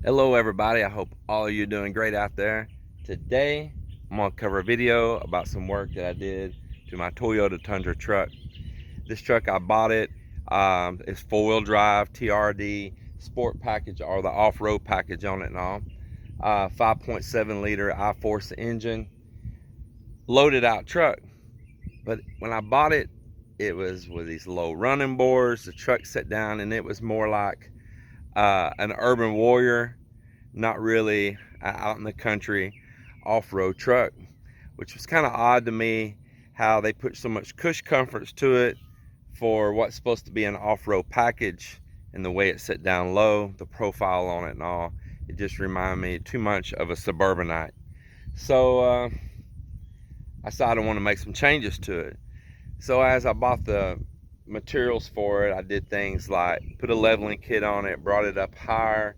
Hello everybody, I hope all of you are doing great out there. Today I'm going to cover a video about some work that I did to my Toyota Tundra truck. This truck, I bought it, it's four-wheel drive, TRD, sport package, or the off-road package on it and all. 5.7 liter I-Force engine, loaded out truck. But when I bought it, it was with these low running boards. The truck sat down and it was more like an urban warrior, not really out in the country off-road truck, which was kind of odd to me how they put so much cush comforts to it for what's supposed to be an off-road package, and the way it set down low, the profile on it and all. It just reminded me too much of a suburbanite. So I decided I want to make some changes to it. So as I bought the materials for it, I did things like put a leveling kit on it, brought it up higher,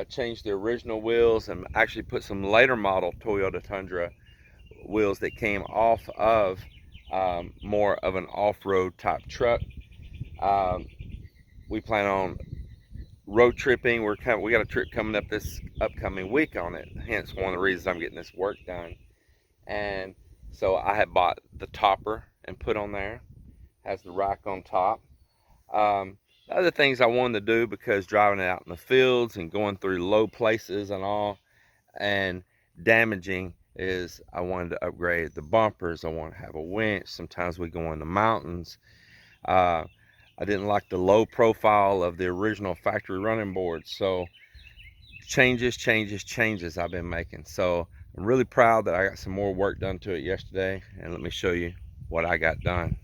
changed the original wheels, and actually put some later model Toyota Tundra wheels that came off of more of an off-road type truck. We plan on road tripping. We got a trip coming up this upcoming week on it, hence one of the reasons I'm getting this work done. And so I had bought the topper and put on there, has the rack on top. Other things I wanted to do, because driving it out in the fields and going through low places and all and damaging, is I wanted to upgrade the bumpers. I want to have a winch. Sometimes we go in the mountains. I didn't like the low profile of the original factory running board. So changes I've been making. So I'm really proud that I got some more work done to it yesterday, and let me show you what I got done.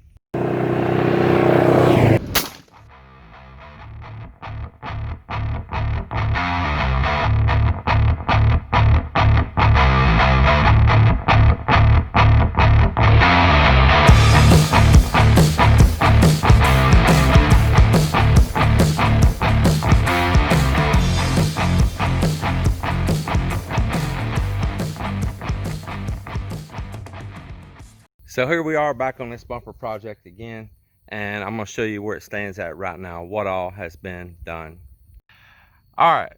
So here we are back on this bumper project again, and I'm going to show you where it stands at right now, what all has been done. All right,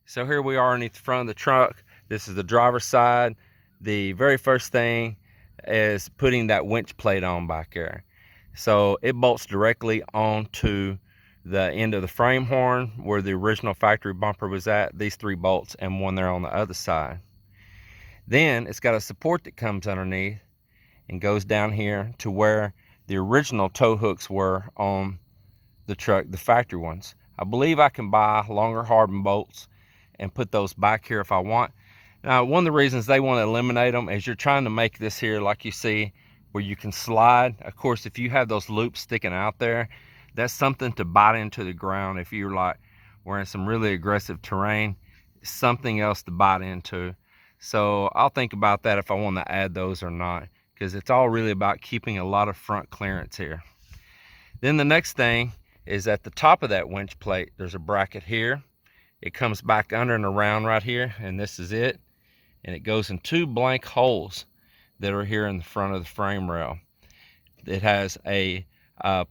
so here we are underneath the front of the truck. This is the driver's side. The very first thing is putting that winch plate on back there. So it bolts directly onto the end of the frame horn where the original factory bumper was at. These three bolts and one there on the other side. Then it's got a support that comes underneath and goes down here to where the original tow hooks were on the truck, the factory ones. I believe I can buy longer hardened bolts and put those back here if I want. Now, one of the reasons they want to eliminate them is you're trying to make this here, like you see, where you can slide. Of course, if you have those loops sticking out there, that's something to bite into the ground. If you're like we're in some really aggressive terrain, something else to bite into. So I'll think about that if I want to add those or not, because it's all really about keeping a lot of front clearance here. Then the next thing is at the top of that winch plate, there's a bracket here. It comes back under and around right here, and this is it. And it goes in two blank holes that are here in the front of the frame rail. It has a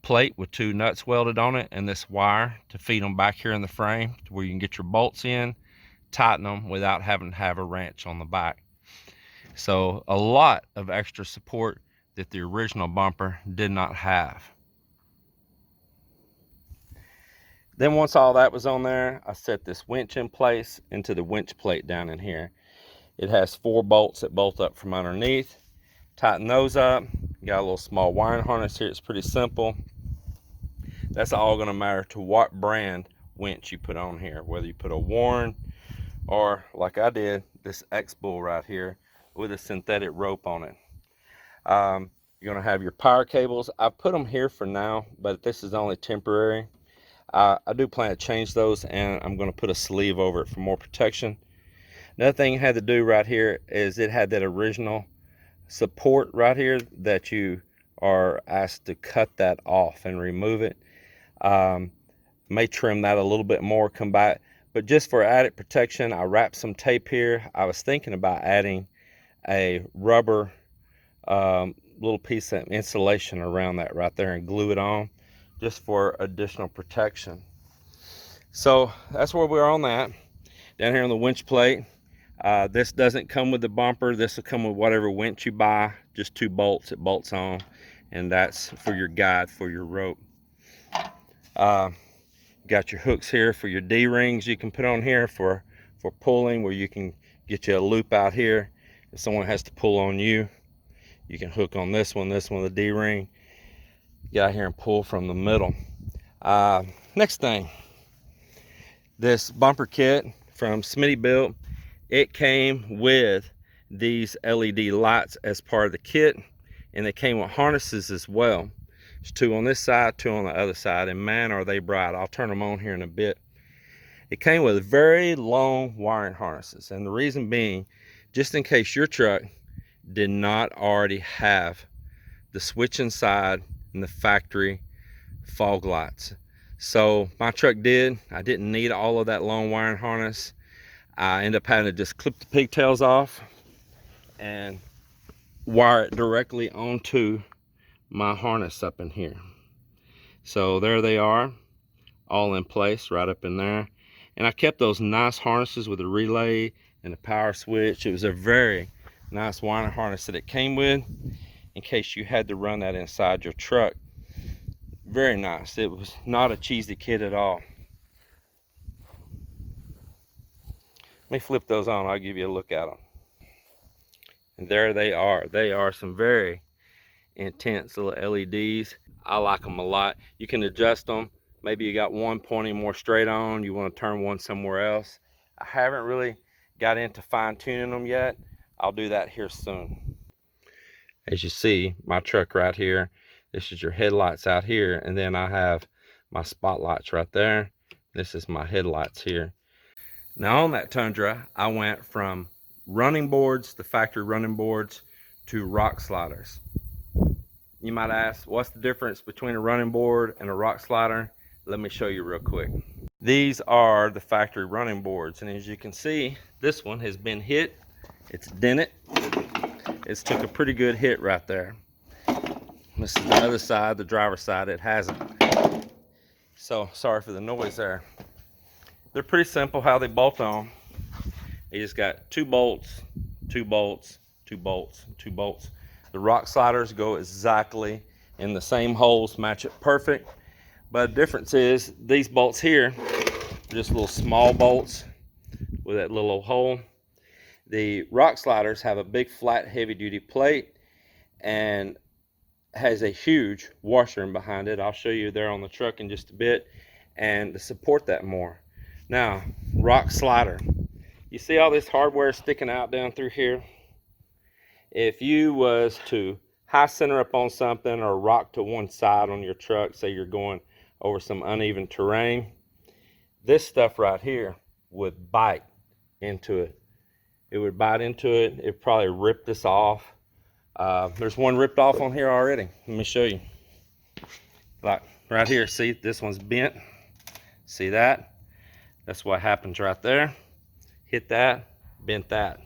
plate with two nuts welded on it and this wire to feed them back here in the frame to where you can get your bolts in, tighten them without having to have a wrench on the back. So a lot of extra support that the original bumper did not have. Then once all that was on there, I set this winch in place into the winch plate down in here. It has 4 bolts that bolt up from underneath. Tighten those up. Got a little small wiring harness here. It's pretty simple. That's all going to matter to what brand winch you put on here, whether you put a Warren or, like I did, this Xbull right here with a synthetic rope on it. You're going to have your power cables. I put them here for now, but this is only temporary. I do plan to change those, and I'm going to put a sleeve over it for more protection. Another thing I had to do right here is it had that original support right here that you are asked to cut that off and remove it. May trim that a little bit more, come back, but just for added protection, I wrapped some tape here. I was thinking about adding a rubber little piece of insulation around that right there and glue it on, just for additional protection. So that's where we are on that. Down here on the winch plate, this doesn't come with the bumper. This will come with whatever winch you buy. Just 2 bolts. It bolts on, and that's for your guide for your rope. Got your hooks here for your D-rings you can put on here for pulling, where you can get you a loop out here. If someone has to pull on you, you can hook on this one, the D-ring. Get out here and pull from the middle. Next thing, this bumper kit from Smittybilt, it came with these LED lights as part of the kit, and they came with harnesses as well. There's 2 on this side, 2 on the other side, and man, are they bright. I'll turn them on here in a bit. It came with very long wiring harnesses, and the reason being, just in case your truck did not already have the switch inside and the factory fog lights. So my truck did. I didn't need all of that long wiring harness. I ended up having to just clip the pigtails off and wire it directly onto my harness up in here. So there they are, all in place right up in there. And I kept those nice harnesses with a relay and a power switch. It was a very nice wiring harness that it came with, in case you had to run that inside your truck. Very nice. It was not a cheesy kit at all. Let me flip those on. I'll give you a look at them. And there they are. They are some very intense little LEDs. I like them a lot. You can adjust them. Maybe you got one pointing more straight on, you want to turn one somewhere else. I haven't really got into fine-tuning them yet. I'll do that here soon. As you see, my truck right here, this is your headlights out here, and then I have my spotlights right there. This is my headlights here. Now on that Tundra, I went from running boards, the factory running boards, to rock sliders. You might ask, what's the difference between a running board and a rock slider? Let me show you real quick. These are the factory running boards, and as you can see, this one has been hit. It's dented. It's took a pretty good hit right there. This is the other side, the driver's side. It hasn't. So sorry for the noise there. They're pretty simple how they bolt on. You just got 2 bolts, 2 bolts, 2 bolts, 2 bolts. The rock sliders go exactly in the same holes, match it perfect. But the difference is these bolts here, just little small bolts with that little hole. The rock sliders have a big flat heavy duty plate and has a huge washer in behind it. I'll show you there on the truck in just a bit, and to support that more. Now, rock slider. You see all this hardware sticking out down through here? If you was to high center up on something or rock to one side on your truck, say you're going over some uneven terrain, this stuff right here would bite into it. It would bite into it. It probably rip this off. There's one ripped off on here already. Let me show you. Like right here, see, this one's bent. See that? That's what happens right there. Hit that, bent that.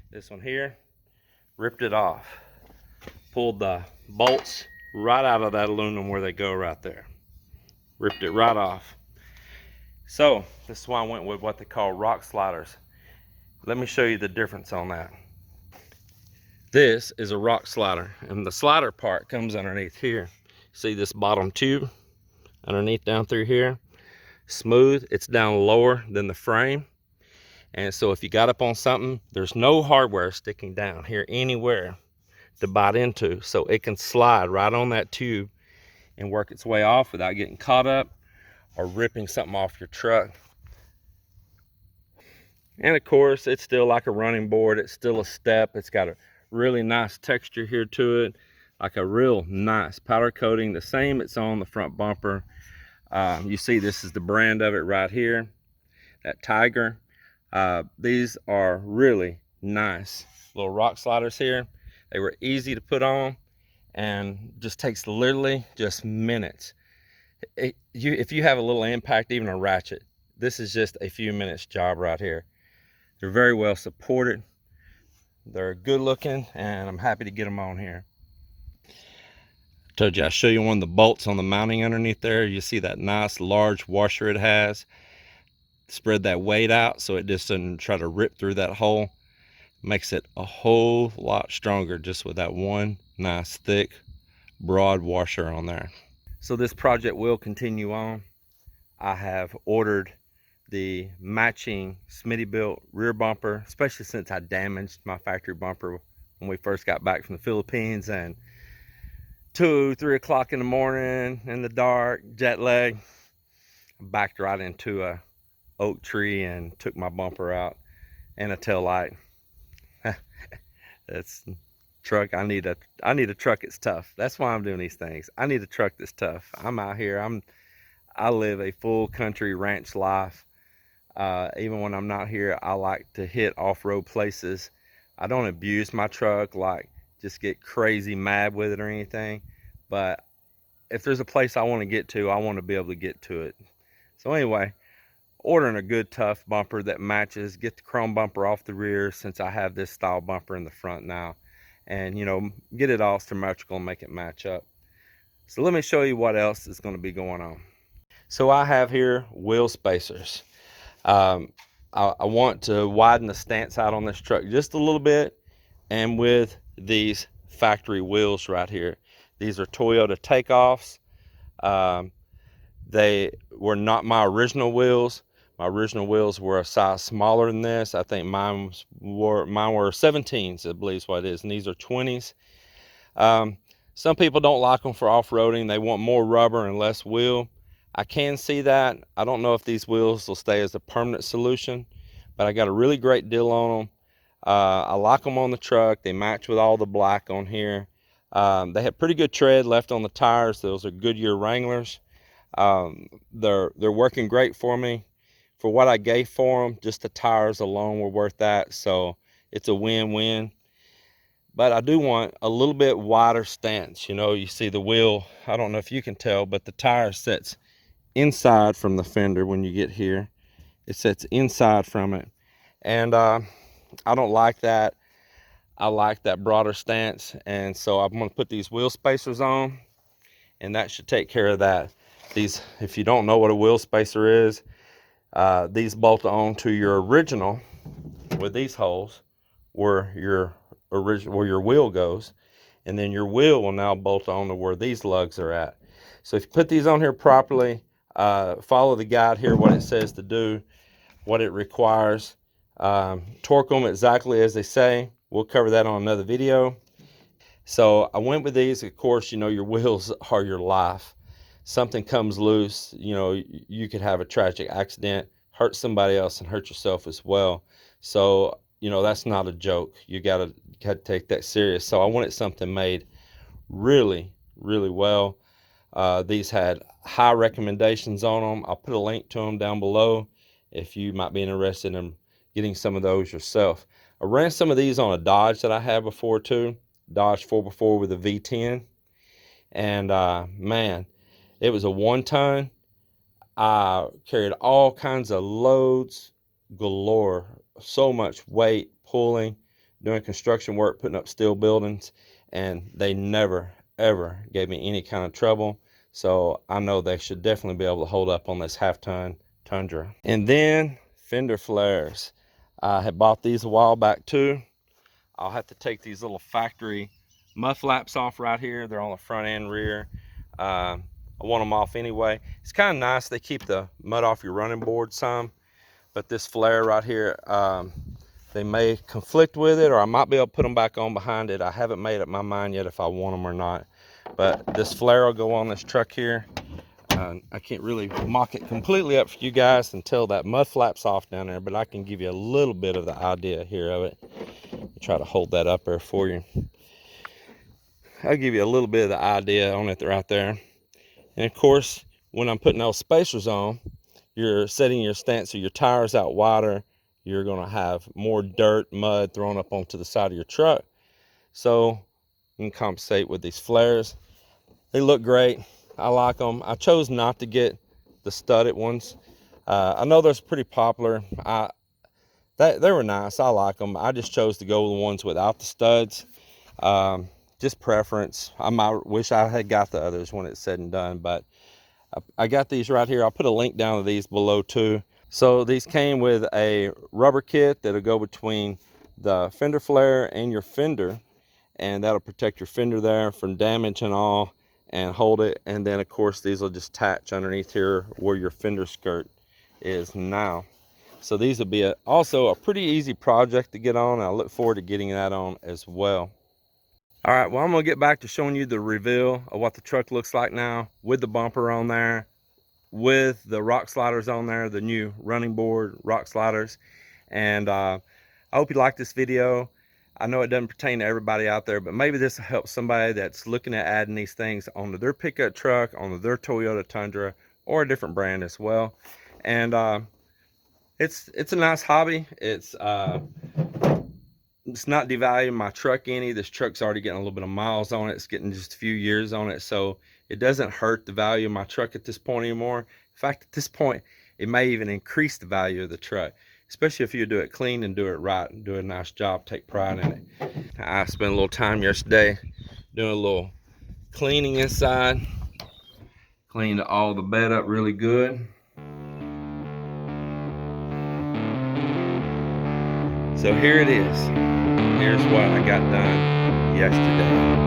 This one here, ripped it off. Pulled the bolts right out of that aluminum where they go right there. Ripped it right off. So this is why I went with what they call rock sliders. Let me show you the difference on that. This is a rock slider, and the slider part comes underneath here. See this bottom tube underneath down through here? Smooth. It's down lower than the frame. And so if you got up on something, there's no hardware sticking down here anywhere to bite into. So it can slide right on that tube and work its way off without getting caught up or ripping something off your truck. And of course, it's still like a running board. It's still a step. It's got a really nice texture here to it, like a real nice powder coating, the same it's on the front bumper. You see this is the brand of it right here, that Tyger. These are really nice little rock sliders here. They were easy to put on and just takes literally just minutes. If you have a little impact, even a ratchet, this is just a few minutes job right here. They're very well supported. They're good looking, and I'm happy to get them on here. I told you I'll show you one of the bolts on the mounting underneath there. You see that nice large washer it has. spread that weight out so it just doesn't try to rip through that hole. Makes it a whole lot stronger just with that one nice thick broad washer on there. So this project will continue on. I have ordered the matching Smittybilt rear bumper, especially since I damaged my factory bumper when we first got back from the Philippines, and 2-3 o'clock in the morning in the dark, jet lag, backed right into a oak tree and took my bumper out and a tail light. That's truck. I need a truck that's tough. That's why I'm doing these things. I need a truck that's tough. I'm out here. I live a full country ranch life. Even when I'm not here, I like to hit off-road places. I don't abuse my truck, like just get crazy mad with it or anything. But if there's a place I want to get to, I want to be able to get to it. So anyway, ordering a good tough bumper that matches, get the chrome bumper off the rear since I have this style bumper in the front now, and you know, get it all symmetrical and make it match up. So let me show you what else is going to be going on. So I have here wheel spacers. I want to widen the stance out on this truck just a little bit, and with these factory wheels right here, these are Toyota takeoffs. They were not my original wheels. My original wheels were a size smaller than this. I think mine were 17s, I believe is what it is, and these are 20s. Some people don't like them for off-roading. They want more rubber and less wheel. I can see that. I don't know if these wheels will stay as a permanent solution, but I got a really great deal on them. I like them on the truck. They match with all the black on here. They have pretty good tread left on the tires. Those are Goodyear Wranglers. They're working great for me. For what I gave for them, just the tires alone were worth that. So it's a win-win. But I do want a little bit wider stance. You know, you see the wheel, I don't know if you can tell, but the tire sets inside from the fender. When you get here, it sets inside from it, and I don't like that. I like that broader stance, and so I'm going to put these wheel spacers on, and that should take care of that. These, if you don't know what a wheel spacer is, these bolt on to your original with these holes where your wheel goes, and then your wheel will now bolt on to where these lugs are at. So if you put these on here properly, follow the guide here, what it says to do, what it requires, torque them exactly as they say. We'll cover that on another video. So I went with these. Of course, you know, your wheels are your life. Something comes loose, you know, you could have a tragic accident, hurt somebody else, and hurt yourself as well. So, you know, that's not a joke. You gotta take that serious. So I wanted something made really, really well. These had high recommendations on them. I'll put a link to them down below if you might be interested in getting some of those yourself. I ran some of these on a Dodge that I had before too, Dodge 4x4 with a V10, and man, it was a 1-ton. I carried all kinds of loads galore, so much weight, pulling, doing construction work, putting up steel buildings, and they never ever gave me any kind of trouble. So I know they should definitely be able to hold up on this half-ton Tundra. And then fender flares. I had bought these a while back too. I'll have to take these little factory mud flaps off right here. They're on the front and rear. I want them off anyway. It's kind of nice. They keep the mud off your running board some, but this flare right here, they may conflict with it, or I might be able to put them back on behind it. I haven't made up my mind yet if I want them or not, but this flare will go on this truck here. I can't really mock it completely up for you guys until that mud flap's off down there, but I can give you a little bit of the idea here of it. Try to hold that up there for you. I'll give you a little bit of the idea on it right there. And of course, when I'm putting those spacers on, you're setting your stance of your tires out wider. You're going to have more dirt, mud thrown up onto the side of your truck. So you can compensate with these flares. They look great. I like them. I chose not to get the studded ones. I know they're pretty popular. They were nice. I like them. I just chose to go with the ones without the studs. Just preference. I might wish I had got the others when it's said and done, but I got these right here. I'll put a link down to these below too. So these came with a rubber kit that'll go between the fender flare and your fender, and that'll protect your fender there from damage and all, and hold it. And then of course these will just attach underneath here where your fender skirt is now. So these will be also a pretty easy project to get on. I look forward to getting that on as well. All right, well, I'm gonna get back to showing you the reveal of what the truck looks like now, with the bumper on there, with the rock sliders on there, the new running board rock sliders. And I hope you like this video. I know it doesn't pertain to everybody out there, but maybe this will help somebody that's looking at adding these things onto their pickup truck, onto their Toyota Tundra, or a different brand as well. And it's a nice hobby. It's not devaluing my truck any. This truck's already getting a little bit of miles on it. It's getting just a few years on it, so it doesn't hurt the value of my truck at this point anymore. In fact, at this point, it may even increase the value of the truck, especially if you do it clean and do it right and do a nice job, take pride in it. I spent a little time yesterday doing a little cleaning inside. Cleaned all the bed up really good. So here it is. Here's what I got done yesterday.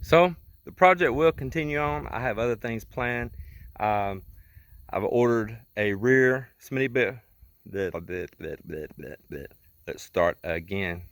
So the project will continue on. I have other things planned. I've ordered a rear Smittybilt. Let's start again.